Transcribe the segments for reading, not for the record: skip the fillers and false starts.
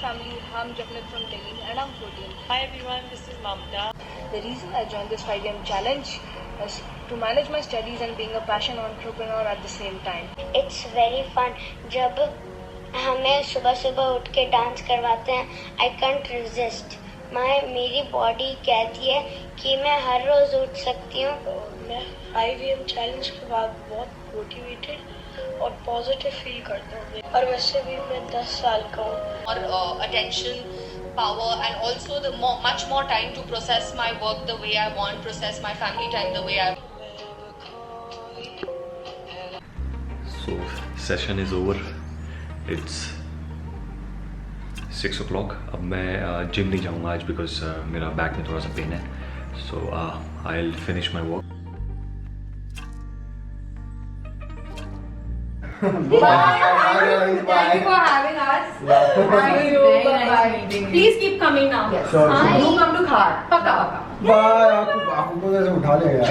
family. I'm Japnit from Delhi and I'm 14. Hi everyone, this is Mamta. The reason I joined this 5 AM challenge is to manage my studies and being a passion entrepreneur at the same time. It's very fun. जब हमें सुबह सुबह उठ के dance करवाते हैं, I can't resist. मेरी body कहती है कि मैं हर रोज उठ सकती हूँ. मैं 5 AM चैलेंज के बाद बहुत मोटिवेटेड और पॉजिटिव फील करता हूँ. और वैसे भी मैं 10 साल का हूँ. और attention, power and also the much more time to process my work the way I want, process my family time the way I want. So session is over. It's 6 o'clock. अब मैं जिम नहीं जाऊँगा आज because मेरा back में थोड़ा सा pen है. So I'll finish my work. Thank you for having us. Thank you. Bye. Please keep coming now. Yes. Sure. Do come to Khar. Paka. Bye. आपको तो कैसे उठा लिया यार.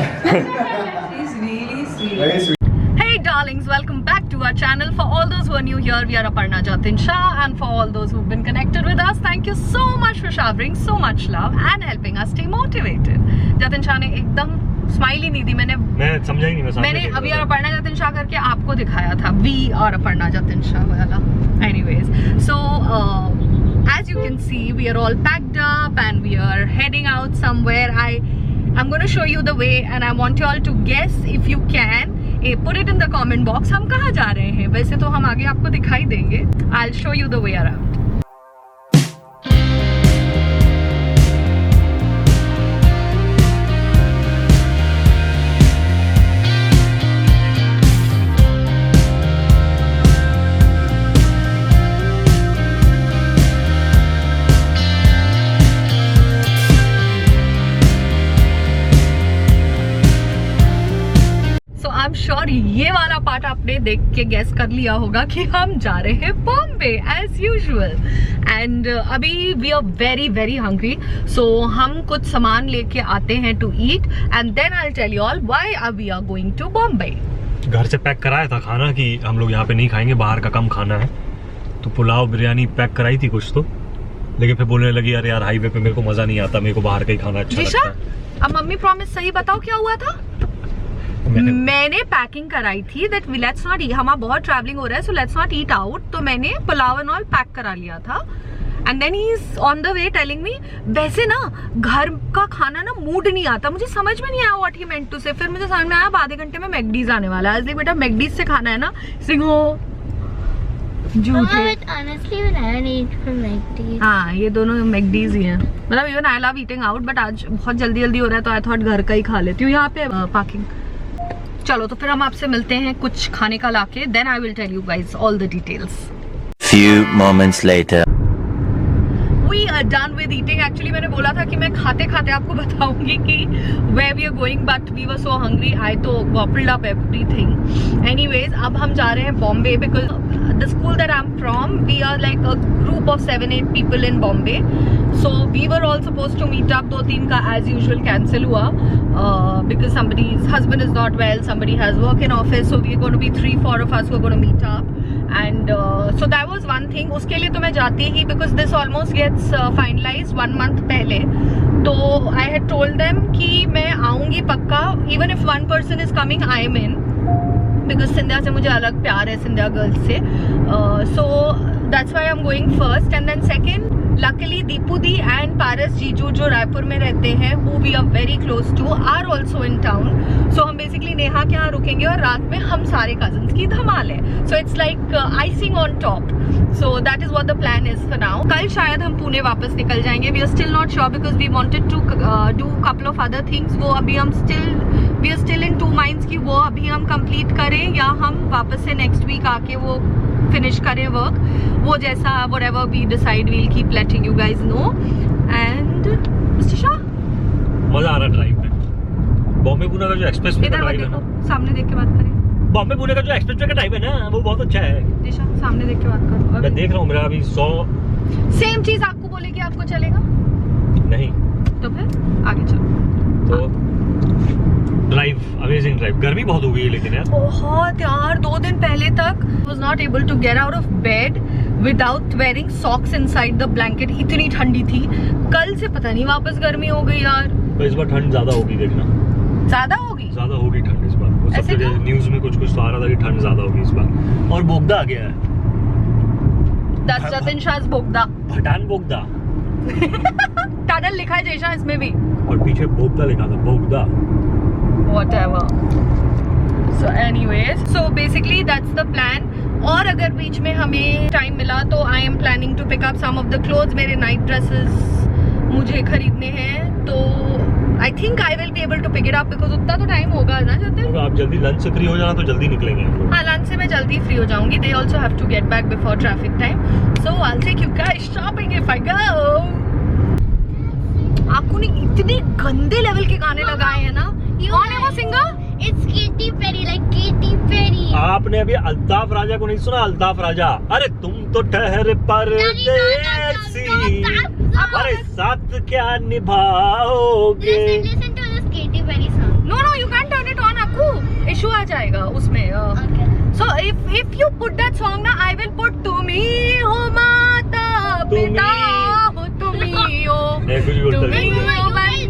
He's really sweet. Very sweet. Hey darlings, welcome back to our channel. For all those who are new here, we are Aparna Jatin Shah, and for all those who've been connected with us, thank you so much for showering so much love and helping us stay motivated. Jatin Shah ने एकदम smile ही नहीं दी. मैं समझा ही नहीं. मैंने अभी और अपर्णा जतिन शाह करके आपको दिखाया था. वी और अपर्णा जतिन शाह वाला. Anyways, so as you can see, we are all packed up and we are heading out somewhere. I'm going to show you the way and I want you all to guess if you can. Put it in the comment box. हम कहाँ जा रहे हैं? वैसे तो हम आगे आपको दिखाई देंगे. I'll show you the way around. I'm sure ये वाला पार्ट आपने देख के गेस कर लिया होगा कि हम जा रहे हैं बॉम्बे as usual. And अभी we are very very hungry, so हम कुछ सामान लेके आते हैं to eat and then I'll tell you all why we are going to Bombay. घर से पैक कराया था खाना कि हम लोग यहाँ पे नहीं खाएंगे, बाहर का कम खाना है. तो पुलाव बिरयानी पैक कराई थी कुछ तो, लेकिन फिर बोलने लगी यार हाईवे पे मेरे को मजा नहीं आता, मेरे को बाहर का ही खाना अच्छा लगता है. अब मम्मी प्रॉमिस सही बताओ क्या हुआ था? मैंने पैकिंग कराई थी दैट लेट्स नॉट ईट. हमारा बहुत ट्रैवलिंग हो रहा है so let's not eat out. तो मैंने पुलाव एंड ऑल पैक करा लिया था and then he is on the way telling me वैसे ना घर का खाना ना मूड नहीं आता. मुझे समझ में नहीं आया व्हाट ही मेंट टू से. फिर मुझे समझ में आया आधे घंटे में मैकडीज आने वाला है. बेटा मैकडीज से खाना है ना. सिंहो झूठे. हाँ ये दोनों मैकडीज ही हैं. मतलब even I love eating out but आज बहुत जल्दी जल्दी हो रहा है तो आई थॉट घर का ही खा लेती हूँ. यहाँ पे पार्किंग. चलो तो फिर हम आपसे मिलते हैं कुछ खाने का लाके. Then I will tell you guys all the details. Few moments later. We are done with eating. Actually मैंने बोला था कि मैं खाते खाते आपको बताऊंगी कि where we are going, but we were so hungry. I तो gobbled up everything. Anyways, अब हम जा रहे हैं Bombay because the school that I'm from, we are like a group of 7-8 people in Bombay. So we were all supposed to meet up. 2-3 का as usual cancel हुआ because somebody's husband is not well, somebody has work in office, so we are going to be 3-4 of us who are going to meet up. And so that was one thing. उसके लिए तो मैं जाती ही because this almost gets finalized 1 month पहले. तो I had told them कि मैं आऊँगी पक्का. Even if one person is coming, I am in. Because Scindia से मुझे अलग प्यार है, सिंधिया गर्ल्स से. So that's why I'm going first. And then second, luckily Deepu Di and Paras Jiju जो रायपुर में रहते हैं, who we are very close to, are also in town. So हम basically नेहा के यहाँ रुकेंगे और रात में हम सारे cousins की धमाल है. So it's like icing on top. So that is what the plan is for now. कल शायद हम पुणे वापस निकल जाएंगे. We are still not sure because we wanted to do couple of other things. वो अभी हम we are still in 2 minds कि वो अभी हम complete करें या हम वापस से next week आके वो finish करें work. वो जैसा whatever we decide, we'll keep letting you guys know. And Mr. Shah, मजा आ रहा ड्राइव में. बॉम्बे पुणे का जो एक्सप्रेस वे का ड्राइव है ना, सामने देख के बात करें. बॉम्बे पुणे का जो एक्सप्रेस वे का ड्राइव है ना वो बहुत अच्छा है. दिशा सामने देख के बात करो. मैं देख रहा हूँ मेरा अभी 100 सेम चीज आपको बोलेगी आपको चलेगा नहीं तो फिर आगे चलो. तो ड्राइव, अमेजिंग ड्राइव। गर्मी बहुत हो गई है लेकिन यार, बहुत यार। 2 दिन पहले तक was not able to get out of bed without wearing socks inside the blanket, इतनी ठंडी थी। कल से पता नहीं वापस गर्मी हो गई यार। तो इस बार ठंड ज्यादा होगी, देखना ज्यादा होगी, ज्यादा होगी ठंड इस बार। वो सब जगह न्यूज में कुछ तो आ रहा था कि ठंड ज्यादा होगी इस बार। और बोगदा आ गया है, That's Jatin Shah's बोगदा, भटान बोगदा। टनल लिखा है जैसा इसमें भी, और पीछे बोगदा लिखा था, बोगदा। whatever. So anyways, so basically that's the plan. और अगर बीच में हमें टाइम मिला तो I am planning to pick up some of the clothes. मेरे नाइट ड्रेसेस मुझे खरीदने हैं, तो I think I will be able to pick it up because उतना तो टाइम होगा ना जाते। तो आप जल्दी लंच से फ्री हो जाना तो जल्दी निकलेंगे हम लोग। हाँ, लंच से मैं जल्दी फ्री हो जाऊंगी। They also have to get back before traffic time. So I'll take you guys shopping if I go. आपको ने इतने गंदे लेवल के गाने लगाए हैं ना। कौन है वो singer? It's Katy Perry, like Katy Perry. आपने अभी अल्ताफ राजा को नहीं सुना? अल्ताफ राजा, अरे तुम तो ठहर परदेसी, अरे साथ क्या निभाओगे। Listen to this Katy Perry song. No, you can't turn it on. आपको इशू आ जाएगा उसमें। Okay. So if you put that song ना, I will put तुम्ही हो माता पिता हो तुम्ही हो तुम्ही हो।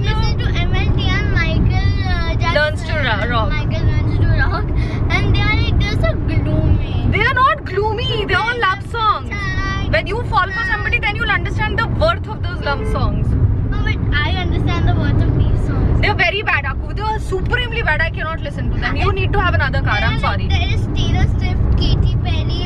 Listen to MLT and Michael Jackson. Learns to rock. Michael learns to rock, and they are like they're so gloomy. They are not gloomy. They are all love songs. When you fall for somebody, then you'll understand the worth of those love songs. No, but I understand the words of these songs. They are very bad, Aku. They are supremely bad. I cannot listen to them. You need to have another car. I'm sorry. There is Taylor Swift, Katy Perry,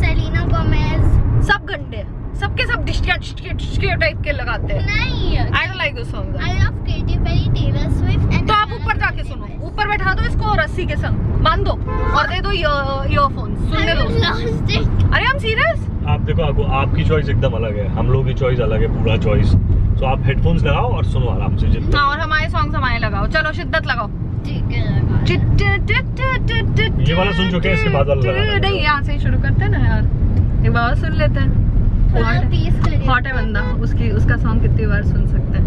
Selena Gomez. सब गंदे, सबके सब डिस्टिया type के लगाते हैं। नहीं, I don't like those songs. I love Katy Perry, Taylor Swift, and तो आप ऊपर जाके सुनो, ऊपर बैठा दो इसको रस्सी के संग, बांध दो और दे दो ईयरफोन, सुनने दो। lost it. अरे हम सीरियस? आप देखो, आपकी चॉइस एकदम अलग है, हम लोगों की चॉइस अलग है, पूरा चॉइस। तो आप हेडफोन्स लगाओ और सुनो आराम से जितना। हाँ, और हमारे सॉन्ग्स हमारे लगाओ। चलो शिद्दत लगाओ। ठीक है, लगा। ये वाला सुन चुके हैं, इसके बाद वाला लगाना। नहीं, यहाँ से ही शुरू करते हैं ना यार, एक बार सुन लेते हैं। हॉट है बंदा, उसका सॉन्ग कितनी बार सुन सकते हैं।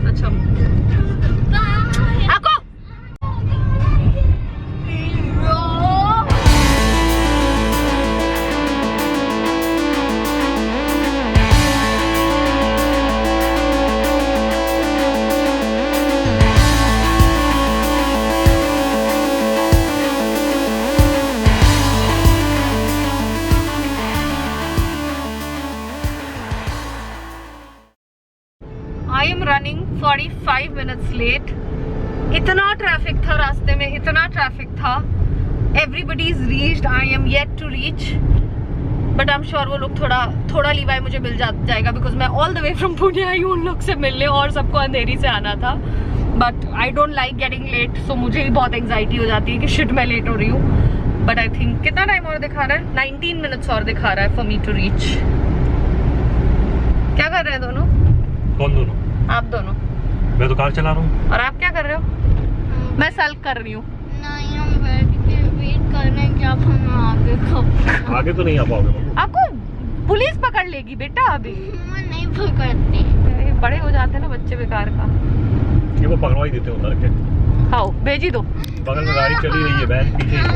अच्छा आपको I am running 45 minutes late. इतना ट्रैफिक था रास्ते में, इतना ट्रैफिक था। Everybody is reached. I am yet to reach. But I'm sure वो लोग थोड़ा लीवाई मुझे मिल जाएगा because मैं all the way from Pune आई हूँ उन लोग से मिलने, और सबको अंधेरी से आना था। But I don't like getting late, so मुझे भी बहुत एंग्जाइटी हो जाती है कि शिट मैं लेट हो रही हूँ। But I think कितना टाइम और दिखा रहा है? 19 minutes और दिखा रहा है for me to reach. क्या कर रहे हैं दोनों? कौन दोनों? आप दोनों। मैं तो कार चला रहा हूँ। और आप क्या कर रहे हो? मैं सल्क कर रही हूँ। नहीं, हम वेट कर रहे हैं कि आप हमें आगे कब। आगे तो नहीं आ पाओगे। आपको पुलिस पकड़ लेगी बेटा अभी। नहीं पकड़ते, बड़े हो जाते हैं ना बच्चे बेकार का। ये वो पकड़वा ही देते हैं उधर के। आओ भेजी दो। बगल में गाड़ी चली रही है, वैन पीछे ही है।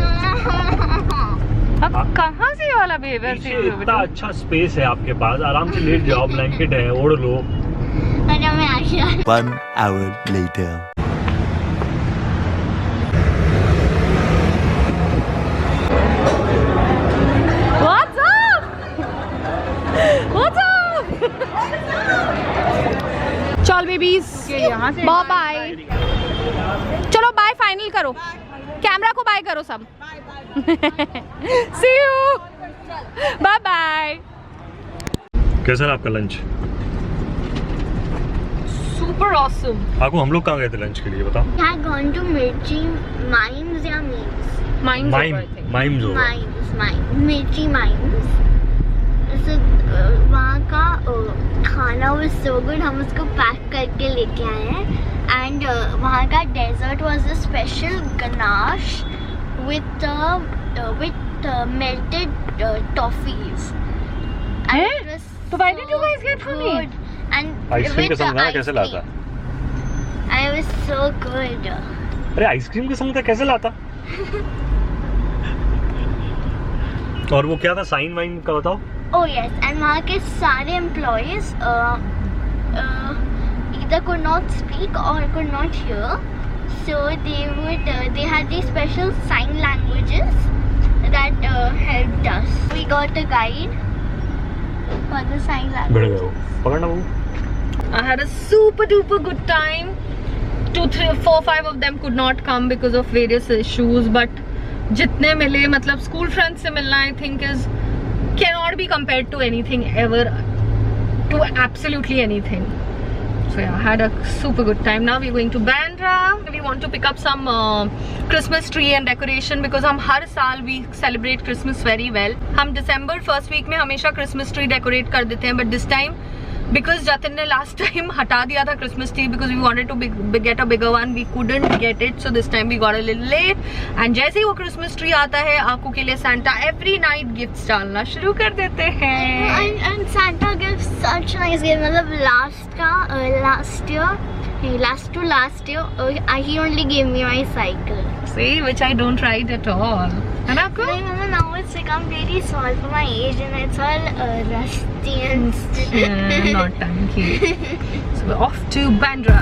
अब कहाँ से ये वाला बिहेवियर सीख रहे हो? इतना अच्छा स्पेस है आपके पास, आराम से लेट जाओ, ब्लैंकेट है, ओढ़ लो। अरे मैं Asha. 1 hour later. What's up? What's up? चल बेबीज, बाय बाय। चलो बाय फाइनल करो, कैमरा को बाय करो सब। See you. Bye bye. कैसा रहा आपका लंच? Super awesome. आपको हम लोग कहाँ गए थे लंच के लिए बताओ? I had gone to Mirchi Mines या Mines? माइम्स होगा। Mirchi Mines. So वहाँ का खाना was so good, हम उसको पैक करके लेके आए हैं। And वहाँ का desert was a special ganache with melted toffees. And it was तो why did you guys get for me? And ice cream के with साथ the खाना ice कैसे cream. लाता? I was so good. अरे आइसक्रीम के संग कैसे लाता? और वो क्या था साइन वाइन का बताओ? Oh yes, and वहाँ के सारे employees either could not speak or could not hear, so they had these special sign languages that helped us. We got a guide for the sign language. पकड़ना वो. I had a super duper good time. 2, 3, 4, 5 of them could not come because of various issues, but जितने मिले मतलब school friends से मिलना I think is cannot be compared to anything ever, to absolutely anything. So yeah, I had a super good time. Now we're going to Bandra. We want to pick up some Christmas tree and decoration because हम हर साल we celebrate Christmas very well. हम December first week में हमेशा Christmas tree decorate कर देते हैं, but this time because Jatin ने last time हटा दिया था Christmas tree because we wanted to get a bigger one, we couldn't get it, so this time we got a little late. And जैसे ही वो Christmas tree आता है, आकू के लिए Santa every night gifts डालना शुरू कर देते हैं. And Santa gives such nice gifts. मतलब last year, he only gave me my cycle. See, which I don't ride at all. है ना आपको? Now it's become very small for my age and it's all rusty and Not tanky. So we're off to Bandra.